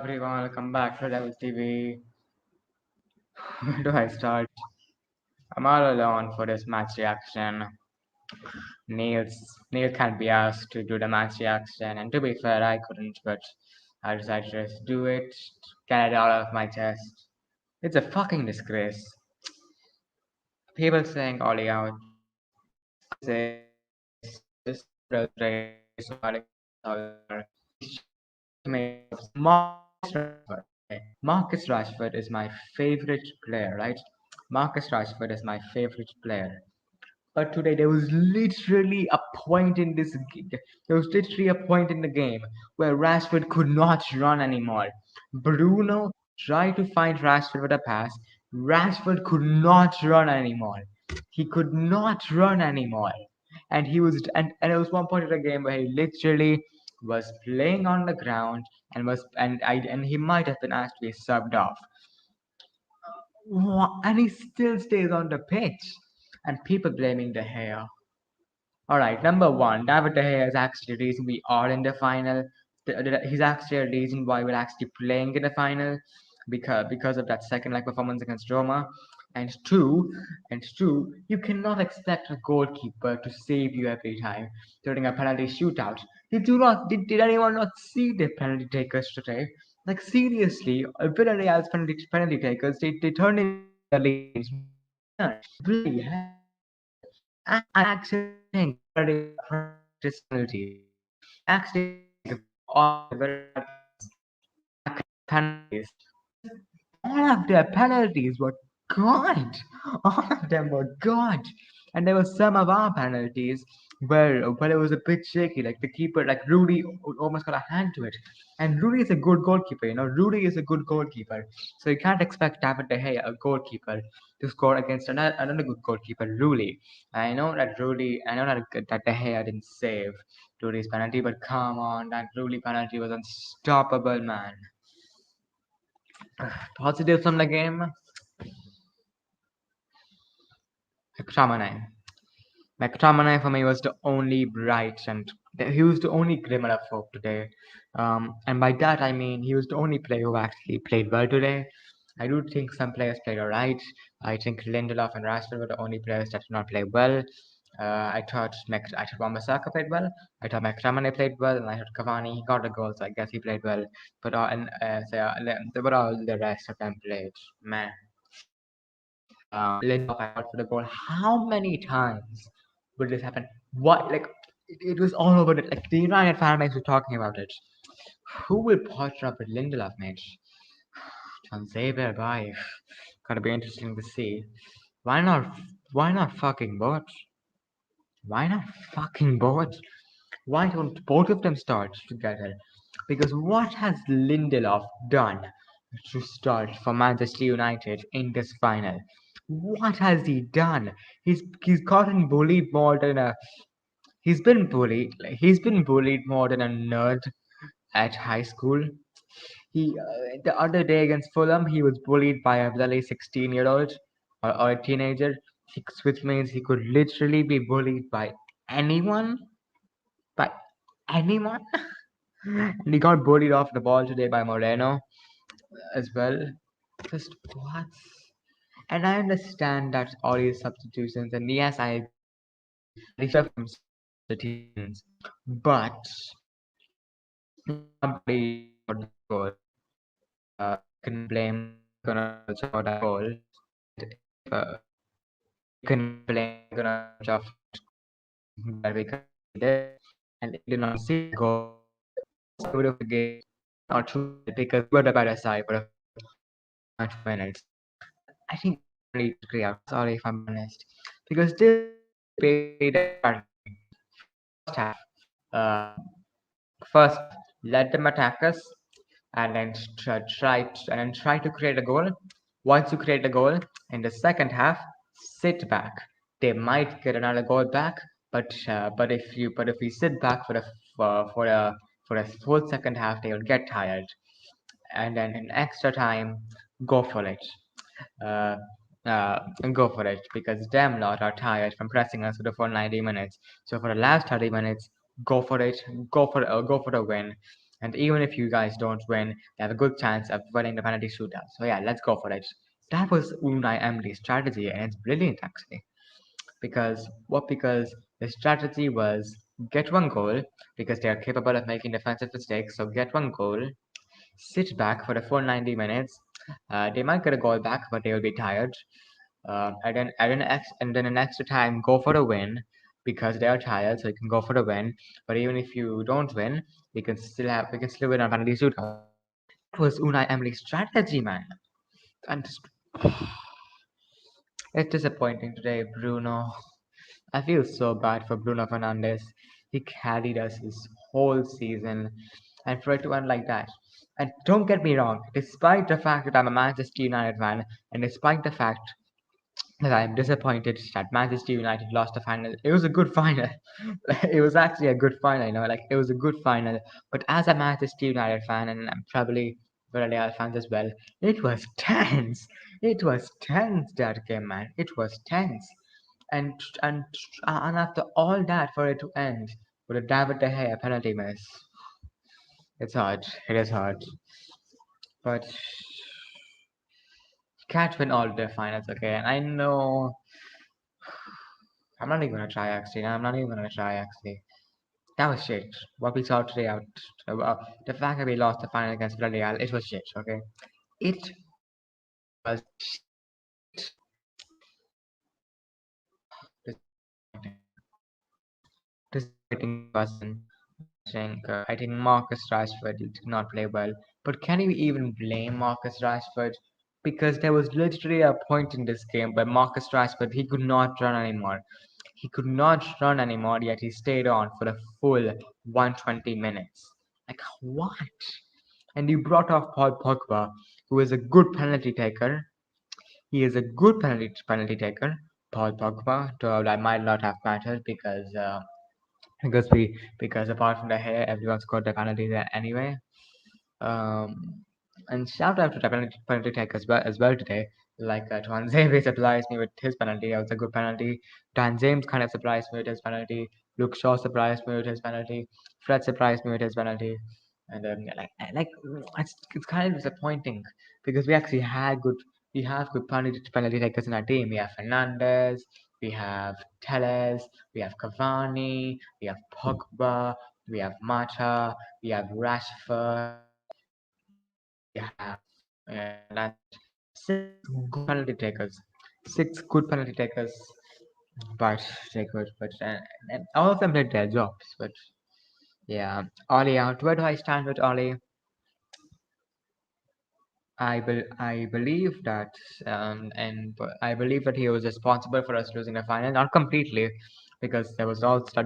everyone, welcome back to Devil TV. Where do I start? I'm all alone for this match reaction. Neil can't be asked to do the match reaction, and to be fair, I couldn't, but I decided to just do it, get it out of my chest. It's a fucking disgrace. People saying Ollie out. Others say this frustrating however. Marcus Rashford. Marcus Rashford is my favorite player, right? Marcus Rashford is my favorite player. But today there was literally a point in this. There was literally a point in the game where Rashford could not run anymore. Bruno tried to find Rashford with a pass. Rashford could not run anymore. He could not run anymore. And there was one point in the game where he literally was playing on the ground and he might have been asked to be subbed off. And he still stays on the pitch. And people blaming the hair. All right, number one, David De Gea is actually the reason we are in the final. He's actually a reason why we're actually playing in the final because of that second leg performance against Roma. And two, you cannot expect a goalkeeper to save you every time during a penalty shootout. Did anyone not see the penalty takers today? Like seriously, Villarreal's penalty takers they turned into the leads. Bloody hell. I actually think practice penalties. I actually think all the penalties because all of their penalties were good. All of them were good. And there were some of our penalties where it was a bit shaky. Like the keeper, like Rudy almost got a hand to it. And Rudy is a good goalkeeper, Rudy is a good goalkeeper. So you can't expect David De Gea, a goalkeeper, to score against another good goalkeeper, Rudy. I know that De Gea didn't save Rudy's penalty, but come on, that Rudy penalty was unstoppable, man. Positives from the game, McTominay. McTominay for me was the only bright and he was the only glimmer of hope today. And by that I mean he was the only player who actually played well today. I do think some players played alright. I think Lindelof and Rashford were the only players that did not play well. I thought Wan-Bissaka played well. I thought McTominay played well, and I thought Cavani he got a goal, so I guess he played well. But all the rest of them played meh. Lindelof I thought for the goal. How many times would this happen? What it was all over it. Like the United fan base were talking about it. Who will partner up with Lindelof, mate? John Xavier, bye. Gonna be interesting to see. Why not? Why not fucking both? Why not fucking both? Why don't both of them start together? Because what has Lindelof done to start for Manchester United in this final? What has he done? He's gotten bullied more than a he's been bullied more than a nerd at high school. The other day against Fulham, he was bullied by a bloody 16-year-old or a teenager, which means he could literally be bullied anyone, by anyone. And he got bullied off the ball today by Moreno as well. Just what? And I understand that all these substitutions, and yes, I agree that he should have substitutions, but nobody for the goal. Can blame Gunnar for that goal. Uh, you can blame Gunnar for that because he did, and he did not see the goal. He would have game or two because we were the better side for the 2 minutes. I think I really agree. I'm sorry if I'm honest, because this basically the first half. Uh, First, let them attack us, and then try to create a goal. Once you create a goal in the second half, sit back. They might get another goal back, but if we sit back for for a for a full second half, they will get tired, and then in extra time, go for it. Uh, go for it because damn lot are tired from pressing us for the full 90 minutes. So for the last 30 minutes, go for it. Go for the win. And even if you guys don't win, they have a good chance of winning the penalty shootout. So yeah, let's go for it. That was Unai Emery's strategy, and it's brilliant actually. Because the strategy was get one goal because they are capable of making defensive mistakes. So get one goal, sit back for the full 90 minutes. They might get a goal back, but they will be tired. And then an extra time, go for the win because they are tired, so you can go for the win. But even if you don't win, we can still win on penalty shootout. That was Unai Emery's strategy, man. And it's disappointing today, Bruno. I feel so bad for Bruno Fernandes. He carried us this whole season, and for it to end like that. And don't get me wrong, despite the fact that I'm a Manchester United fan, and despite the fact that I'm disappointed that Manchester United lost the final, it was a good final. It was actually a good final, like it was a good final. But as a Manchester United fan, and I'm probably Villarreal fans as well, it was tense. It was tense that game, man. It was tense and and and after all that for it to end with a David De Gea penalty miss, it's hard. It is hard, but you can't win all the finals, okay? And I know I'm not even gonna try actually. I'm not even gonna try actually. That was shit. What we saw today out, the fact that we lost the final against Villarreal, it was shit. Okay, it was shit. Disappointing. Disappointing person. I think Marcus Rashford did not play well. But can you even blame Marcus Rashford? Because there was literally a point in this game where Marcus Rashford he could not run anymore. He could not run anymore, yet he stayed on for the full 120 minutes. Like what? And you brought off Paul Pogba, who is a good penalty taker. He is a good penalty taker. Paul Pogba, though that might not have mattered because apart from the hair, everyone scored the penalty there anyway. Um, and shout out to the penalty take as well today. Like Tuanzebe surprised me with his penalty. That was a good penalty. Dan James kind of surprised me with his penalty. Luke Shaw surprised me with his penalty. Fred surprised me with his penalty. And yeah, it's kind of disappointing because we have good penalty takers in our team. We have Fernandez, we have Telles, we have Cavani, we have Pogba, we have Mata, we have Rashford, we have that's it. Six good penalty takers. Six good penalty takers, but and all of them did their jobs. But yeah, Ollie out. Where do I stand with Ollie? I believe that I believe that he was responsible for us losing the final, not completely, because there was also a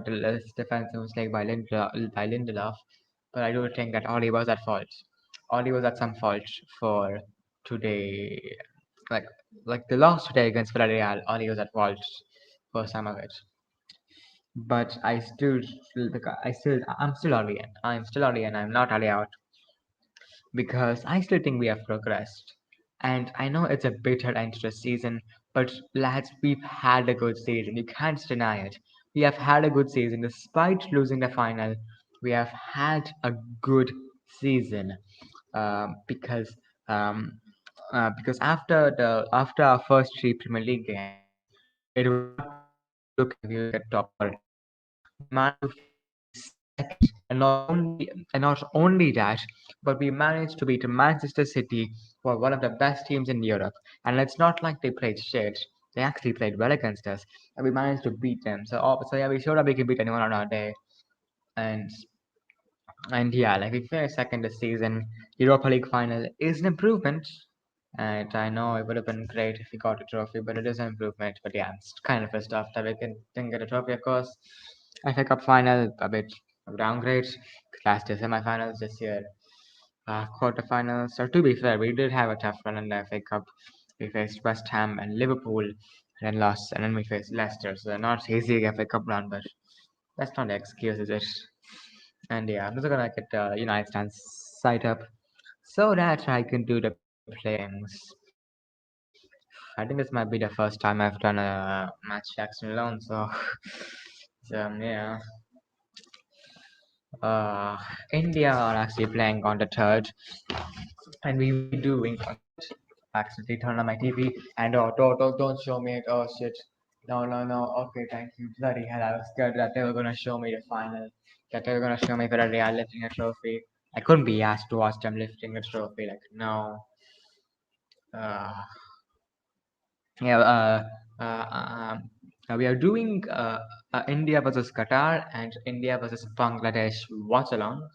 defensive mistake by Lindelof, but I do think that Oli was at fault. Oli was at some fault for today, like like the loss today against Villarreal. Oli was at fault for some of it, but I'm still Oli in. I'm still Oli in. I'm not Ali out because I still think we have progressed. And I know it's a bitter end to the season, but lads, we've had a good season. You can't deny it. We have had a good season despite losing the final. We have had a good season because because after our first three Premier League games, it was not looking like we would get top 4 again. We managed to finish second, and not only that, but we managed to beat Manchester City, who are one of the best teams in Europe. And it's not like they played shit; they actually played well against us, and we managed to beat them. So yeah, we showed that we can beat anyone on our day. And and yeah, like we finished second this season. Europa League final is an improvement. And I know it would have been great if we got a trophy, but it is an improvement. But yeah, it's kind of pissed off that didn't get a trophy, of course. FA Cup final, a bit of downgrade. Last year semi-finals, this year quarterfinals. So to be fair, we did have a tough run in the FA Cup. We faced West Ham and Liverpool, and then lost, and then we faced Leicester. So not easy FA Cup run, but that's not the excuse, is it? And yeah, I'm just gonna get the United stand site up so that I can do the playings. I think this might be the first time I've done a match reaction alone, so, so yeah. uh, India are actually playing on the third, and we will be doing accidentally turn on my TV and don't show me it. Oh shit. No. Okay, thank you. Bloody hell, I was scared that they were gonna show me the final. That they were gonna show me Villarreal lifting a trophy. I couldn't be asked to watch them lifting a trophy. Like, no. Uh, yeah, we are doing India versus Qatar and India versus Bangladesh watch along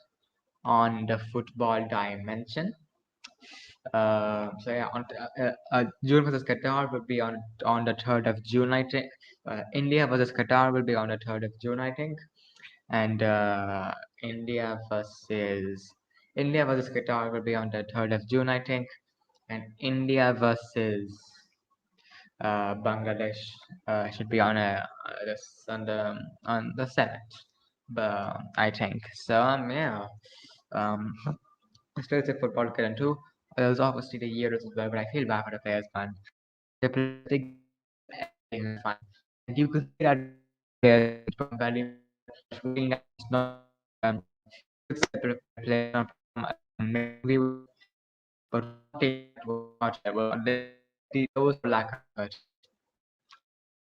on the football dimension. So yeah, June versus Qatar will be on the 3rd of June, I think. India versus Qatar will be on the 3rd of June, I think, and India versus Qatar will be on the 3rd of June, I think, and India versus Bangladesh should be on the 7th, but I think so. Yeah. Um, Still, it's a football current too. There's obviously the years as well, but I feel bad for the players, man. They play, they give everything in the final, and you could see that players from Bellingham shooting that was not you could see the players from maybe, but one thing that was not there was there was no lack of effort.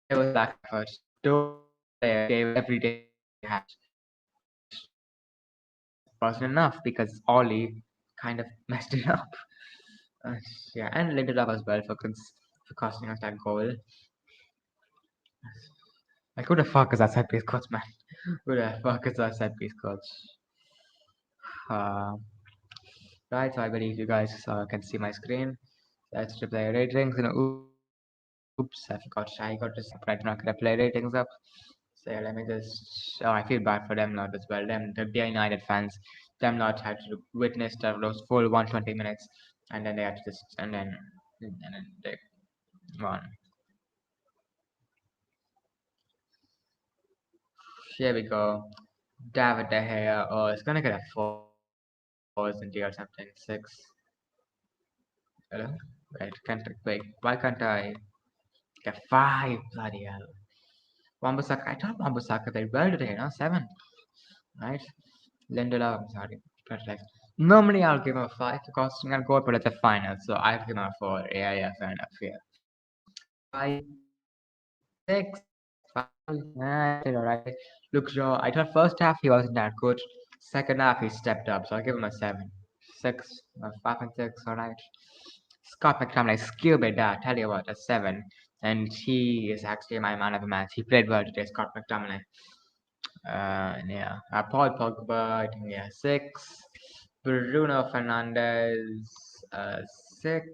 There was lack of effort. Those players gave everything they had, but wasn't enough because Ollie kind of messed it up. Uh, yeah, and Lindelof as well for costing us that goal. Like, who the fuck is that set piece coach, man? Who the fuck is that set piece coach? Uh, right, so I believe you guys can see my screen. That's the player ratings. Oops, I forgot. I got this up. I did not get the player ratings up. So yeah, let me just. Oh, I feel bad for them lot as well. Them, the United fans, them lot had to witness those full 120 minutes, and then they had to just, and then they won. Here we go. David De Gea. Oh, it's gonna get a 4, isn't he, or something? 6. Hello? Wait, wait, why can't I get 5? Bloody hell. Wambasaka, I thought Wambasaka did well today, no? 7. Right? Lindelof, I'm sorry. But like, normally I'll give him a 5 because I'm gonna go, but it's a final, so I'll give him a 4. Yeah, fair enough, yeah. 5, 6. 5. I did alright. Look, Joe, I thought first half he wasn't that good. Second half he stepped up, so I'll give him a 7. 6, 5 and 6, alright. Scott McTominay, skill bit, tell you what, a 7. And he is actually my man of the match. He played well today, Scott McTominay. Yeah. Paul Pogba, I think, yeah, 6. Bruno Fernandez, 6.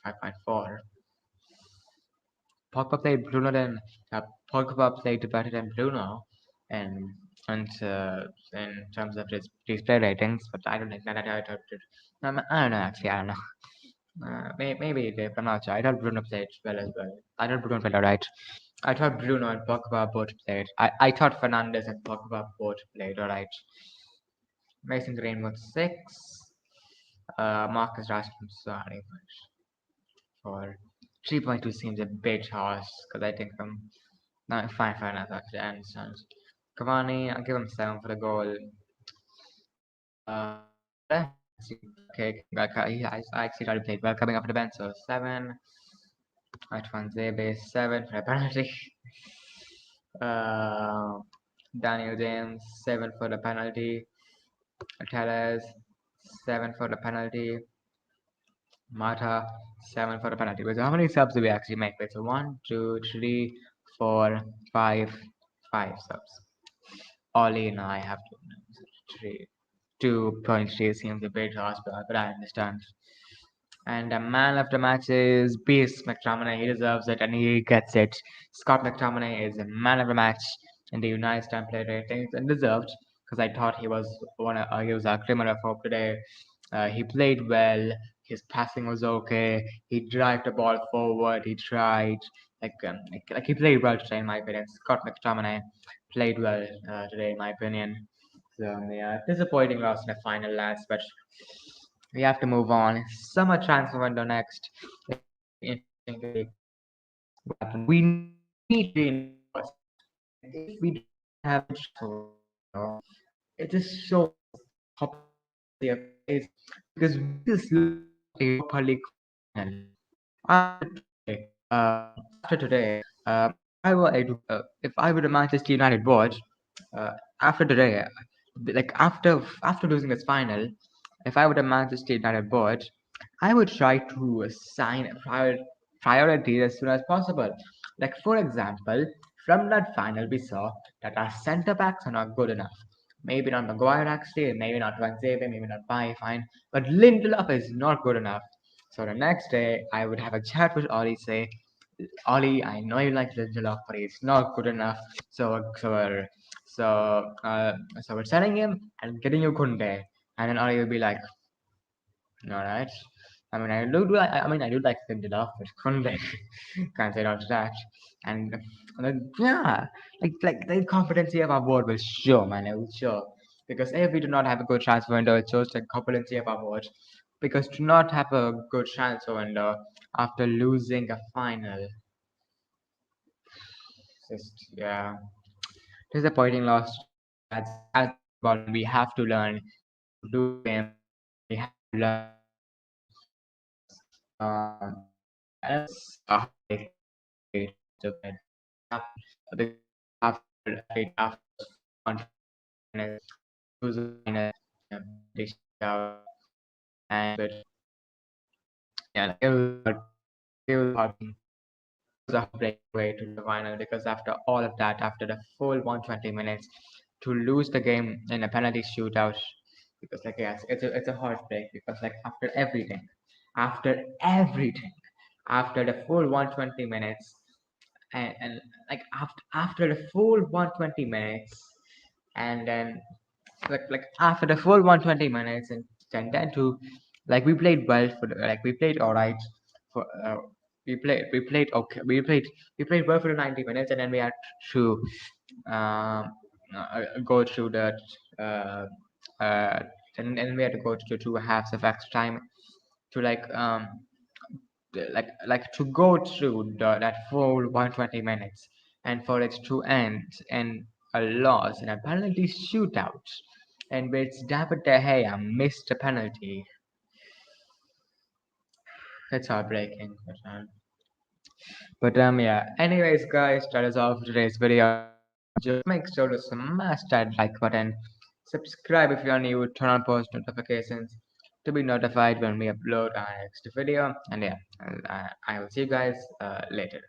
5.4. Pogba played Bruno then. Pogba played better than Bruno, and and in terms of his play ratings, but I don't think that I don't know actually. I don't know. Maybe they, I'm not sure. I thought Bruno played well as well. I thought Bruno played alright. I thought Bruno and Pogba both played. I thought Fernandez and Pogba both played alright. Mason Greenwood 6. Marcus Rashford, sorry, for 3.2 seems a bit harsh because I think no, fine, fair enough actually. I understand. Cavani, I'll give him 7 for the goal. Uh, yeah, okay, I actually already played well coming up to the bench, so 7. Zebe 7 for a penalty. Uh, Daniel James 7 for the penalty. Tellez 7 for the penalty. Mata 7 for the penalty. So how many subs do we actually make? Wait, so 1, 2, 3, 4, 5, 5 subs. Ollie and I have to 3. 2.3 seems a bit harsh, but I understand. And the man of the match is Beast McTominay. He deserves it and he gets it. Scott McTominay is the man of the match in the United States player ratings and deserved because I thought he was a criminal of hope today. He played well. His passing was okay. He drove the ball forward. He tried. Like he played well today, in my opinion. Scott McTominay played well today, in my opinion. So yeah, disappointing loss in the final, lads. But we have to move on. Summer transfer window next. Interesting to see what happens. We need to reinforce. If we don't have a transfer window, it just shows competency of players because we just lost a Europa League final. After today, after today, if I were a Manchester United watch, uh, after today, like after losing this final, if I were a Manchester United watch, I would try to assign priority as soon as possible. Like for example, from that final, we saw that our centre backs are not good enough. Maybe not Maguire actually, maybe not Van Zebe, maybe not Pai, fine. But Lindelof is not good enough. So the next day, I would have a chat with Ollie, say, Ollie, I know you like Lindelof, but he's not good enough. So, uh, so we're selling him and getting you Kunde. And then Ollie will be like, all right. I do like Lindelof, but Kunde can't say no to that. And yeah, like the competency of our board will show, man. It will show because if we do not have a good transfer window, it shows the competency of our board. Because to not have a good transfer window after losing a final, just yeah, disappointing loss. As football, we have to learn to do the game. We have to learn because yeah, that's a heartbreak way to bed. Because after full 120 minutes, lose a final, they out, and but yeah, like, it was heartbreaking. It was a heartbreaking way to the final because after all of that, after the full 120 minutes, to lose the game in a penalty shootout, because like yes, it's a heartbreak because like after everything, after the full 120 minutes, and like after the full 120 minutes, and then like after the full 120 minutes and then to like we played well like we played all right for we played okay we played well for the 90 minutes and then we had to um, go through that uh, uh, and we had to go to 2 halves of extra time to like to go through that full 120 minutes and for it to end in a loss in a penalty shootout in which David De Gea missed a penalty. It's heartbreaking. But yeah. Anyways, guys, that is all for today's video. Just make sure to smash that like button. Subscribe if you're new. Turn on post notifications to be notified when we upload our next video. And yeah, I will see you guys later.